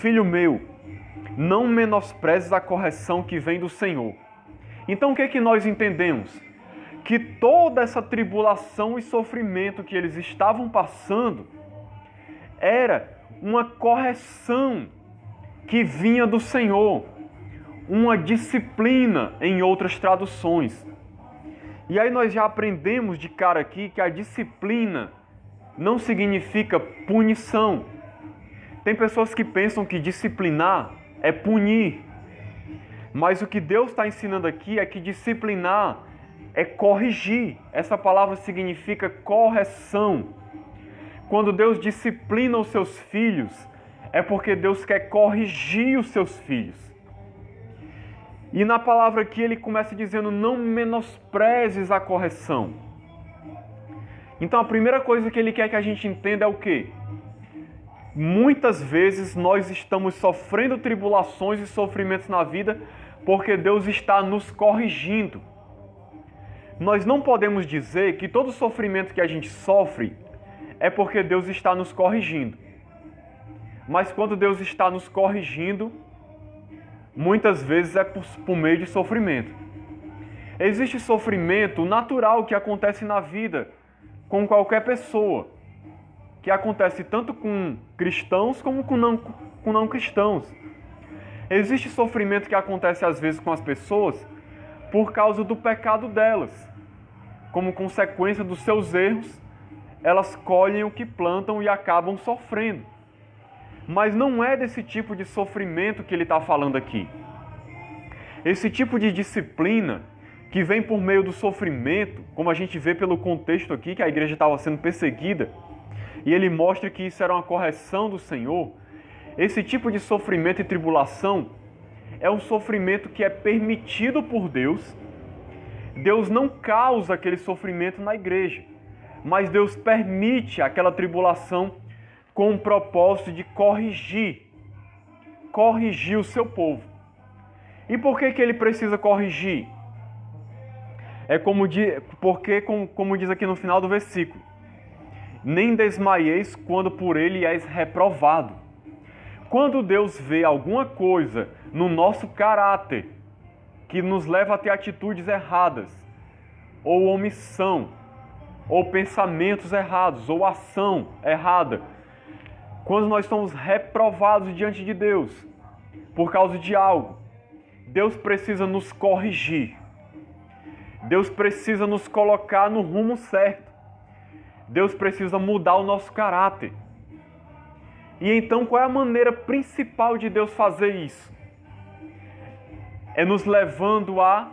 filho meu, não menosprezes a correção que vem do Senhor. Então o que é que nós entendemos? Que toda essa tribulação e sofrimento que eles estavam passando era uma correção que vinha do Senhor, uma disciplina em outras traduções. E aí nós já aprendemos de cara aqui que a disciplina não significa punição. Tem pessoas que pensam que disciplinar é punir. Mas o que Deus está ensinando aqui é que disciplinar é corrigir. Essa palavra significa correção. Quando Deus disciplina os seus filhos, é porque Deus quer corrigir os seus filhos. E na palavra aqui ele começa dizendo, não menosprezes a correção. Então a primeira coisa que ele quer que a gente entenda é o quê? Muitas vezes nós estamos sofrendo tribulações e sofrimentos na vida porque Deus está nos corrigindo. Nós não podemos dizer que todo sofrimento que a gente sofre é porque Deus está nos corrigindo. Mas quando Deus está nos corrigindo, muitas vezes é por meio de sofrimento. Existe sofrimento natural que acontece na vida com qualquer pessoa, que acontece tanto com cristãos como com não cristãos. Existe sofrimento que acontece às vezes com as pessoas por causa do pecado delas. Como consequência dos seus erros, elas colhem o que plantam e acabam sofrendo. Mas não é desse tipo de sofrimento que ele está falando aqui. Esse tipo de disciplina que vem por meio do sofrimento, como a gente vê pelo contexto aqui, que a igreja estava sendo perseguida, e ele mostra que isso era uma correção do Senhor. Esse tipo de sofrimento e tribulação é um sofrimento que é permitido por Deus. Deus não causa aquele sofrimento na igreja, mas Deus permite aquela tribulação com o propósito de corrigir o seu povo. E por que ele precisa corrigir? Porque, como diz aqui no final do versículo, nem desmaieis quando por ele és reprovado. Quando Deus vê alguma coisa no nosso caráter que nos leva a ter atitudes erradas, ou omissão, ou pensamentos errados, ou ação errada, quando nós somos reprovados diante de Deus por causa de algo, Deus precisa nos corrigir. Deus precisa nos colocar no rumo certo. Deus precisa mudar o nosso caráter. E então, qual é a maneira principal de Deus fazer isso? É nos levando a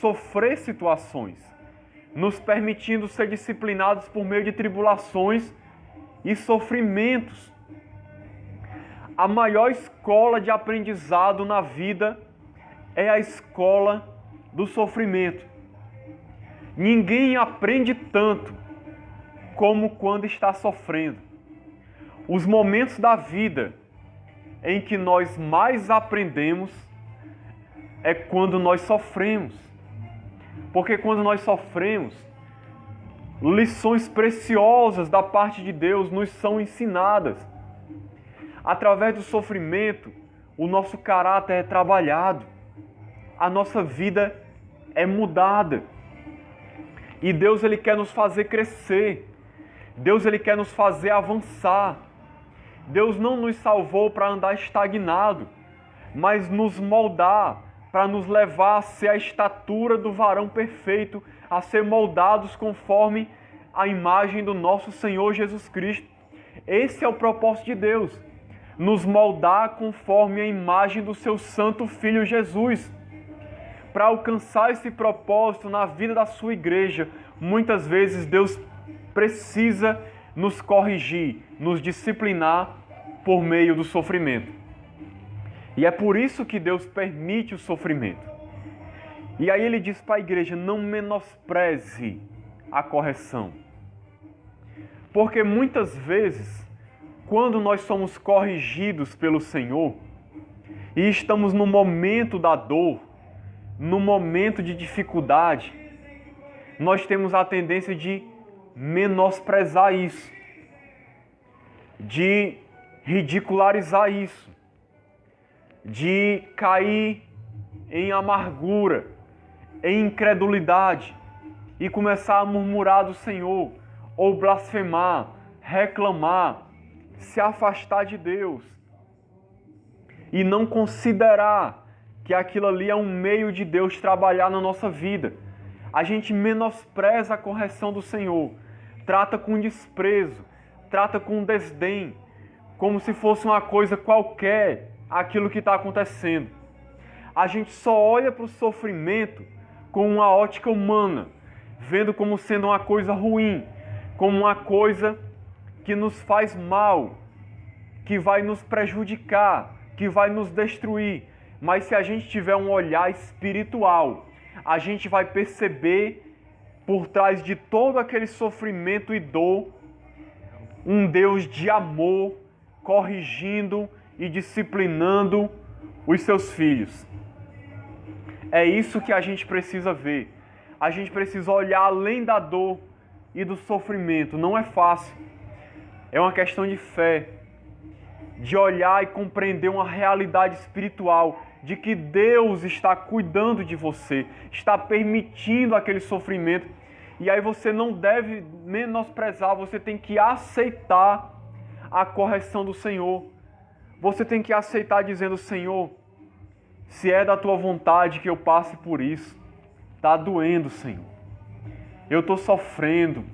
sofrer situações, nos permitindo ser disciplinados por meio de tribulações e sofrimentos. A maior escola de aprendizado na vida é a escola do sofrimento. Ninguém aprende tanto como quando está sofrendo. Os momentos da vida em que nós mais aprendemos é quando nós sofremos. Porque quando nós sofremos, lições preciosas da parte de Deus nos são ensinadas. Através do sofrimento, o nosso caráter é trabalhado. A nossa vida é mudada. E Deus ele quer nos fazer crescer. Deus ele quer nos fazer avançar. Deus não nos salvou para andar estagnado, mas nos moldar, para nos levar a ser a estatura do varão perfeito, a ser moldados conforme a imagem do nosso Senhor Jesus Cristo. Esse é o propósito de Deus, nos moldar conforme a imagem do seu santo Filho Jesus. Para alcançar esse propósito na vida da sua igreja, muitas vezes Deus precisa nos corrigir, nos disciplinar por meio do sofrimento. E é por isso que Deus permite o sofrimento. E aí ele diz para a igreja, não menospreze a correção. Porque muitas vezes, quando nós somos corrigidos pelo Senhor, e estamos no momento da dor, no momento de dificuldade, nós temos a tendência de menosprezar isso, de ridicularizar isso. de cair em amargura, em incredulidade e começar a murmurar do Senhor, ou blasfemar, reclamar, se afastar de Deus e não considerar que aquilo ali é um meio de Deus trabalhar na nossa vida. A gente menospreza a correção do Senhor, trata com desprezo, trata com desdém, como se fosse uma coisa qualquer aquilo que está acontecendo. A gente só olha para o sofrimento com uma ótica humana, vendo como sendo uma coisa ruim, como uma coisa que nos faz mal, que vai nos prejudicar, que vai nos destruir. Mas se a gente tiver um olhar espiritual, a gente vai perceber por trás de todo aquele sofrimento e dor, um Deus de amor, corrigindo e disciplinando os seus filhos. É isso que a gente precisa ver. A gente precisa olhar além da dor e do sofrimento. Não é fácil. É uma questão de fé, de olhar e compreender uma realidade espiritual, de que Deus está cuidando de você, está permitindo aquele sofrimento. E aí você não deve menosprezar, você tem que aceitar a correção do Senhor. Você tem que aceitar dizendo: Senhor, se é da tua vontade que eu passe por isso, está doendo, Senhor. Eu estou sofrendo.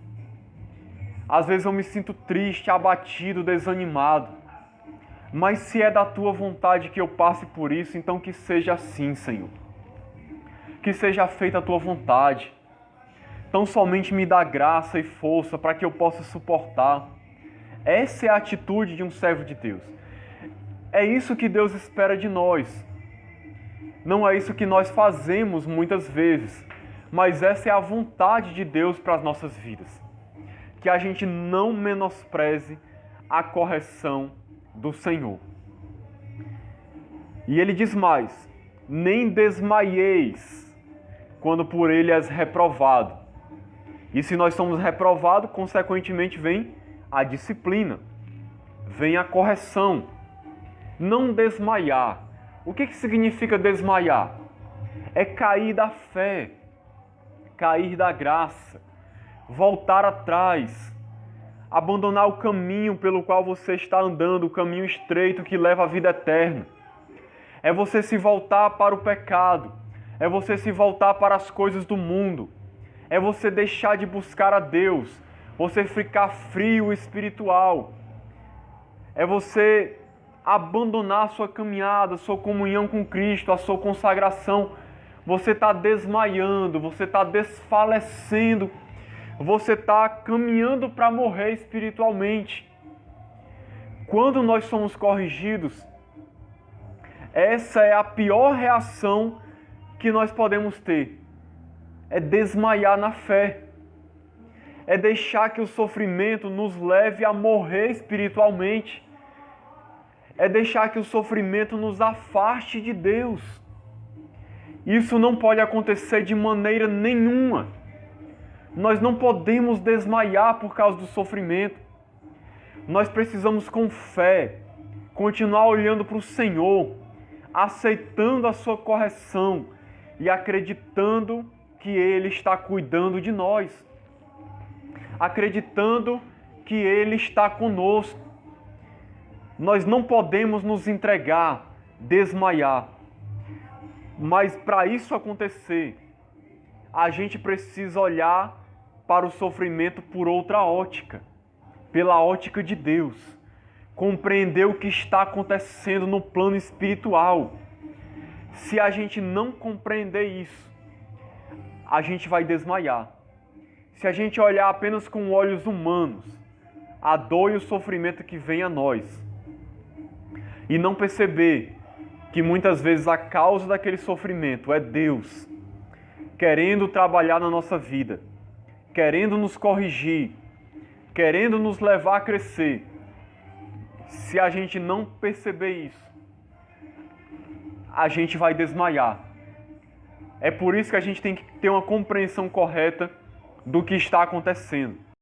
Às vezes eu me sinto triste, abatido, desanimado. Mas se é da tua vontade que eu passe por isso, então que seja assim, Senhor. Que seja feita a tua vontade. Então somente me dá graça e força para que eu possa suportar. Essa é a atitude de um servo de Deus. É isso que Deus espera de nós. Não é isso que nós fazemos muitas vezes, mas essa é a vontade de Deus para as nossas vidas. Que a gente não menospreze a correção do Senhor. E ele diz mais: nem desmaieis quando por ele és reprovado. E se nós somos reprovados, consequentemente vem a disciplina, vem a correção. Não desmaiar. O que significa desmaiar? É cair da fé, cair da graça, voltar atrás, abandonar o caminho pelo qual você está andando, o caminho estreito que leva à vida eterna. É você se voltar para o pecado, é você se voltar para as coisas do mundo, é você deixar de buscar a Deus, você ficar frio espiritual, é você abandonar a sua caminhada, a sua comunhão com Cristo, a sua consagração. Você está desmaiando, você está desfalecendo, você está caminhando para morrer espiritualmente. Quando nós somos corrigidos, essa é a pior reação que nós podemos ter. É desmaiar na fé. É deixar que o sofrimento nos leve a morrer espiritualmente. É deixar que o sofrimento nos afaste de Deus. Isso não pode acontecer de maneira nenhuma. Nós não podemos desmaiar por causa do sofrimento. Nós precisamos, com fé, continuar olhando para o Senhor, aceitando a sua correção e acreditando que Ele está cuidando de nós. Acreditando que Ele está conosco. Nós não podemos nos entregar, desmaiar. Mas para isso acontecer, a gente precisa olhar para o sofrimento por outra ótica, pela ótica de Deus. Compreender o que está acontecendo no plano espiritual. Se a gente não compreender isso, a gente vai desmaiar. Se a gente olhar apenas com olhos humanos, a dor e o sofrimento que vem a nós, e não perceber que muitas vezes a causa daquele sofrimento é Deus querendo trabalhar na nossa vida, querendo nos corrigir, querendo nos levar a crescer. Se a gente não perceber isso, a gente vai desmaiar. É por isso que a gente tem que ter uma compreensão correta do que está acontecendo.